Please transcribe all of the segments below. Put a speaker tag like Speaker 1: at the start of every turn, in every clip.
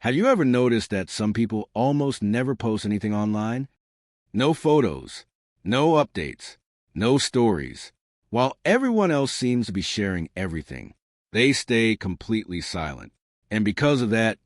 Speaker 1: Have you ever noticed that some people almost never post anything online? No photos, no updates, no stories. While everyone else seems to be sharing everything, they stay completely silent. And because of that,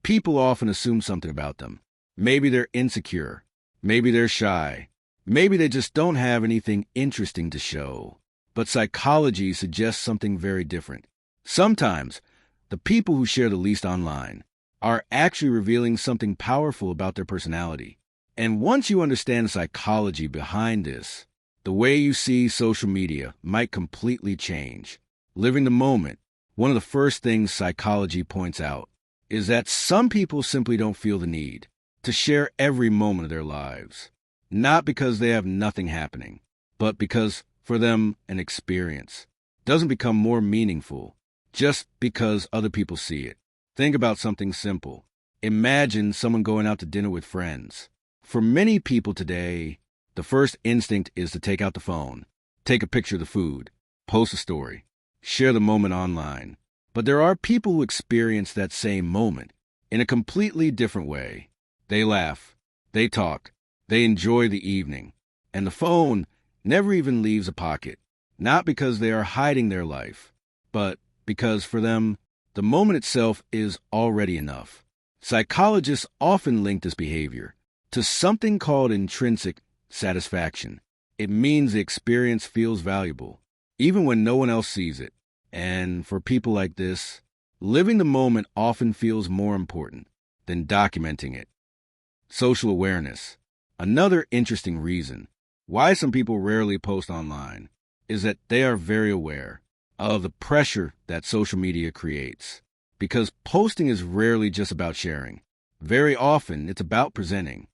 Speaker 1: people often assume something about them. Maybe they're insecure. Maybe they're shy. Maybe they just don't have anything interesting to show. But psychology suggests something very different. Sometimes, the people who share the least online are actually revealing something powerful about their personality. And once you understand the psychology behind this, the way you see social media might completely change. Living the moment, one of the first things psychology points out is that some people simply don't feel the need to share every moment of their lives. Not because they have nothing happening, but because, for them, an experience doesn't become more meaningful just because other people see it. Think about something simple. Imagine someone going out to dinner with friends. For many people today, the first instinct is to take out the phone, take a picture of the food, post a story, share the moment online. But there are people who experience that same moment in a completely different way. They laugh, they talk, they enjoy the evening, and the phone never even leaves a pocket. Not because they are hiding their life, but because for them, the moment itself is already enough. Psychologists often link this behavior to something called intrinsic satisfaction. It means the experience feels valuable, even when no one else sees it. And for people like this, living the moment often feels more important than documenting it. Social awareness. Another interesting reason why some people rarely post online is that they are very aware of the pressure that social media creates. Because posting is rarely just about sharing. Very often, it's about presenting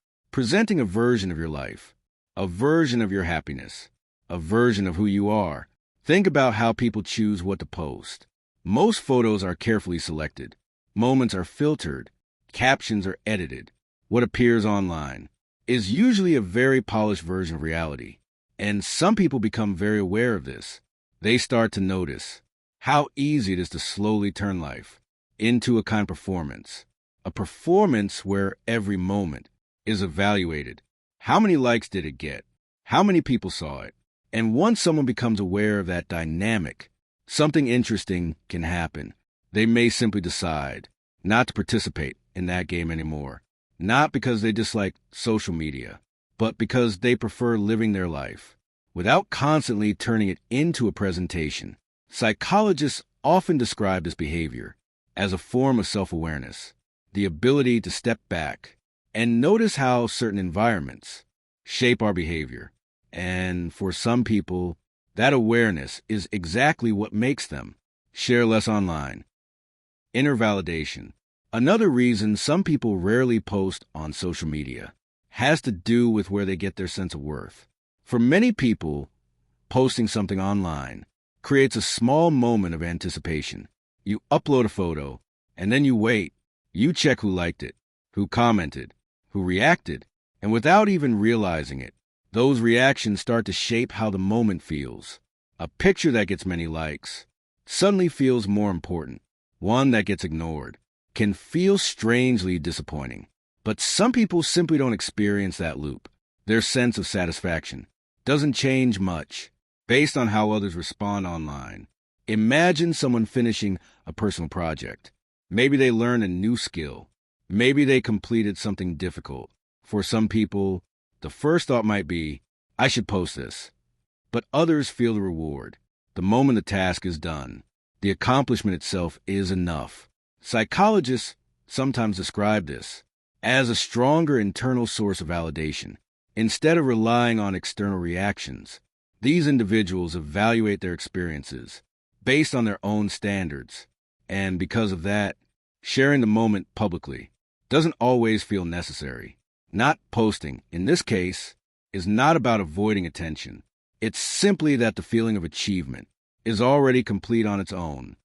Speaker 1: a version of your life, a version of your happiness, a version of who you are. Think about how people choose what to post. Most photos are carefully selected. Moments are filtered. Captions are edited. What appears online is usually a very polished version of reality. And some people become very aware of this. They start to notice how easy it is to slowly turn life into a kind of performance. A performance where every moment is evaluated. How many likes did it get? How many people saw it? And once someone becomes aware of that dynamic, something interesting can happen. They may simply decide not to participate in that game anymore. Not because they dislike social media, but because they prefer living their life without constantly turning it into a presentation. Psychologists often describe this behavior as a form of self-awareness, the ability to step back and notice how certain environments shape our behavior. And for some people, that awareness is exactly what makes them share less online. Inner validation. Another reason some people rarely post on social media has to do with where they get their sense of worth. For many people, posting something online creates a small moment of anticipation. You upload a photo, and then you wait. You check who liked it, who commented, who reacted, and without even realizing it, those reactions start to shape how the moment feels. A picture that gets many likes suddenly feels more important. One that gets ignored can feel strangely disappointing. But some people simply don't experience that loop. Their sense of satisfaction doesn't change much based on how others respond online. Imagine someone finishing a personal project. Maybe they learned a new skill. Maybe they completed something difficult. For some people, the first thought might be, I should post this. But others feel the reward. The moment the task is done, the accomplishment itself is enough. Psychologists sometimes describe this as a stronger internal source of validation. Instead of relying on external reactions, these individuals evaluate their experiences based on their own standards. And because of that, sharing the moment publicly doesn't always feel necessary. Not posting, in this case, is not about avoiding attention. It's simply that the feeling of achievement is already complete on its own.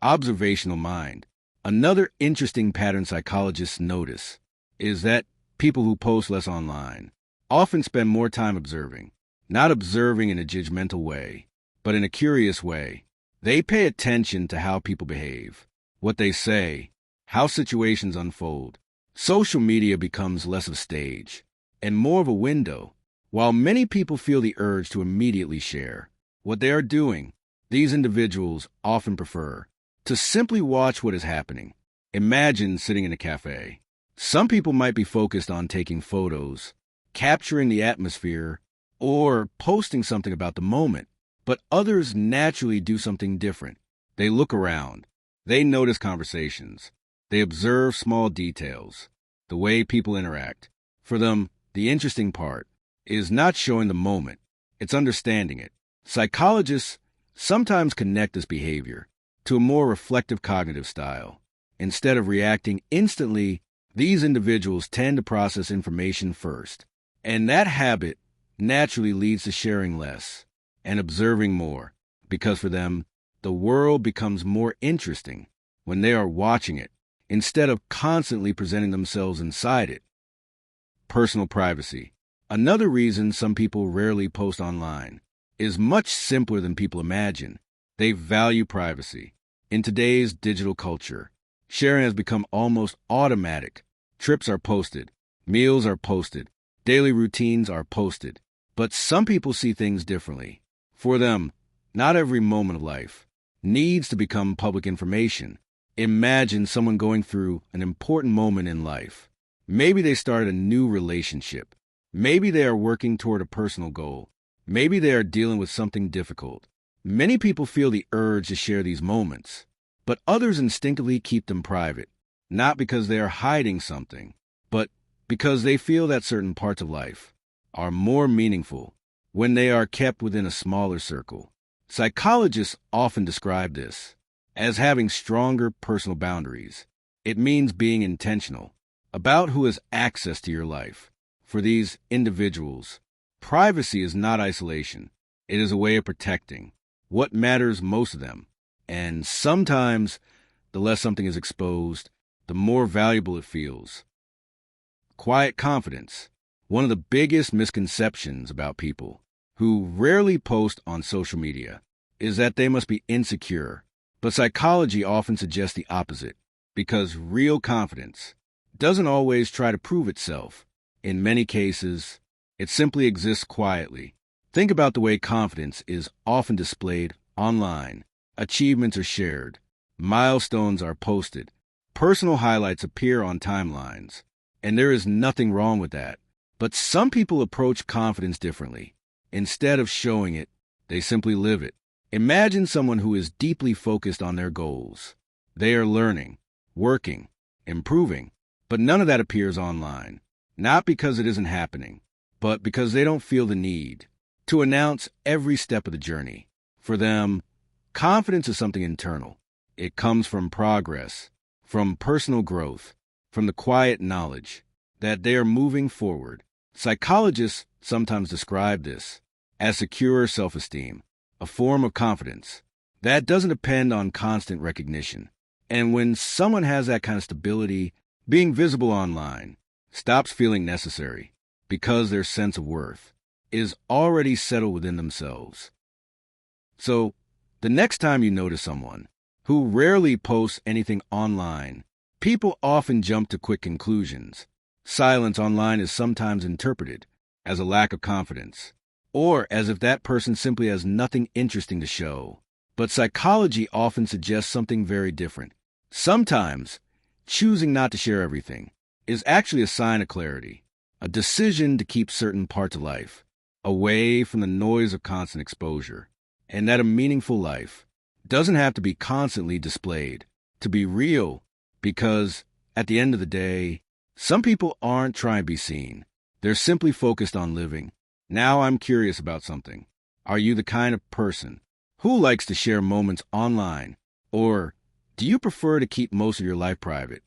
Speaker 1: Observational mind. Another interesting pattern psychologists notice is that people who post less online often spend more time observing, not observing in a judgmental way, but in a curious way. They pay attention to how people behave, what they say, how situations unfold. Social media becomes less of a stage and more of a window. While many people feel the urge to immediately share what they are doing, these individuals often prefer to simply watch what is happening. Imagine sitting in a cafe. Some people might be focused on taking photos, capturing the atmosphere, or posting something about the moment, but others naturally do something different. They look around. They notice conversations. They observe small details, the way people interact. For them, the interesting part is not showing the moment, it's understanding it. Psychologists sometimes connect this behavior to a more reflective cognitive style. Instead of reacting instantly, these individuals tend to process information first, and that habit naturally leads to sharing less and observing more, because for them, the world becomes more interesting when they are watching it instead of constantly presenting themselves inside it. Personal privacy. Another reason some people rarely post online is much simpler than people imagine. They value privacy. In today's digital culture, sharing has become almost automatic. Trips are posted, meals are posted, daily routines are posted. But some people see things differently. For them, not every moment of life needs to become public information. Imagine someone going through an important moment in life. Maybe they started a new relationship. Maybe they are working toward a personal goal. Maybe they are dealing with something difficult. Many people feel the urge to share these moments, but others instinctively keep them private, not because they are hiding something, but because they feel that certain parts of life are more meaningful when they are kept within a smaller circle. Psychologists often describe this as having stronger personal boundaries. It means being intentional about who has access to your life. For these individuals, privacy is not isolation. It is a way of protecting what matters most to them. And sometimes, the less something is exposed, the more valuable it feels. Quiet confidence. One of the biggest misconceptions about people who rarely post on social media is that they must be insecure. But psychology often suggests the opposite, because real confidence doesn't always try to prove itself. In many cases, it simply exists quietly. Think about the way confidence is often displayed online. Achievements are shared, milestones are posted, personal highlights appear on timelines, and there is nothing wrong with that. But some people approach confidence differently. Instead of showing it, they simply live it. Imagine someone who is deeply focused on their goals. They are learning, working, improving, but none of that appears online. Not because it isn't happening, but because they don't feel the need to announce every step of the journey. For them, confidence is something internal. It comes from progress, from personal growth, from the quiet knowledge that they are moving forward. Psychologists sometimes describe this as secure self-esteem, a form of confidence that doesn't depend on constant recognition. And when someone has that kind of stability, being visible online stops feeling necessary because their sense of worth is already settled within themselves. So, the next time you notice someone who rarely posts anything online, people often jump to quick conclusions. Silence online is sometimes interpreted as a lack of confidence, or as if that person simply has nothing interesting to show. But psychology often suggests something very different. Sometimes, choosing not to share everything is actually a sign of clarity, a decision to keep certain parts of life away from the noise of constant exposure, and that a meaningful life doesn't have to be constantly displayed to be real, because at the end of the day, some people aren't trying to be seen. They're simply focused on living. Now I'm curious about something. Are you the kind of person who likes to share moments online, or do you prefer to keep most of your life private?